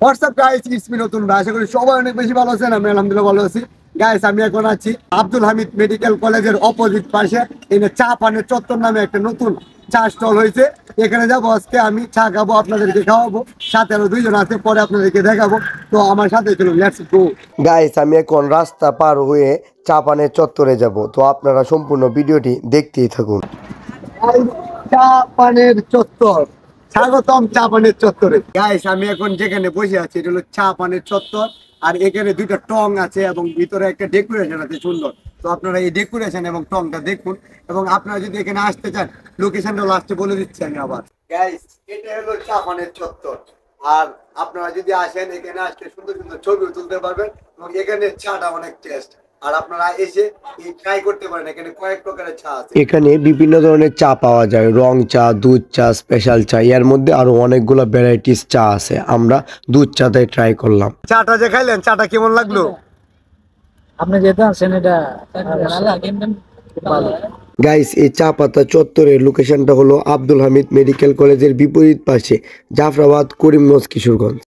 WhatsApp guys, it's me নতুন ভাই। আশা করি সবাই অনেক বেশি ভালো আছেন। আমি আলহামদুলিল্লাহ ভালো আছি। গাইস, আমি এখন আছি আব্দুল হামিদ মেডিকেল কলেজের অপোজিট পাশে। এখানে চা পানের চত্বর নামে একটা নতুন চা স্টল হয়েছে। এখানে যাবো আজকে, আমি চা খাবো, আপনাদেরকে খাওয়াবো। সাথে আরো দুইজন আছে, পরে আপনাদেরকে দেখাবো। তো আমার সাথে চলুন, লেটস গো। গাইস, আমি এখন রাস্তা পার হয়ে চা পানের চত্বরে যাব। তো আপনারা সম্পূর্ণ ভিডিওটি দেখতেই থাকুন। চা পানের চত্বর, স্বাগতম চা পানের চত্বরে। গাইস, আমি এখন যেখানে বসে আছি এটা হলো চা পানের চত্বর। আর এখানে দুইটা টং আছে এবং ভিতরে একটা ডেকোরেশন আছে সুন্দর। তো আপনারা এই ডেকোরেশন এবং টংটা দেখুন। এবং আপনারা যদি এখানে আসতে চান, লোকেশনটা লাস্টে বলে দিচ্ছি আমি আবার। গাইস, এটা হলো চা পানের চত্বর। আর আপনারা যদি আসেন, এখানে আসলে সুন্দর সুন্দর ছবি তুলতে পারবেন এবং এখানে চাটা অনেক টেস্ট। আর আপনারা এসে ট্রাই করতে পারেন, এখানে কয়েক প্রকারের চা আছে। এখানে বিভিন্ন ধরনের চা পাওয়া যায়, রং চা, দুধ চা, স্পেশাল চা। এর মধ্যে আরো অনেকগুলো ভ্যারাইটিস চা আছে। আমরা দুধ চাতে ট্রাই করলাম। চাটা যে খাইলেন, চাটা কেমন লাগলো? আপনি যেটা আছেন এটা ভালো। গাইস, এই চা পাতা চত্বরের লোকেশনটা হলো আব্দুল হামিদ মেডিকেল কলেজের বিপরীত পাশে, জাফরাবাদ, করিমগঞ্জ, কিশোরগঞ্জ।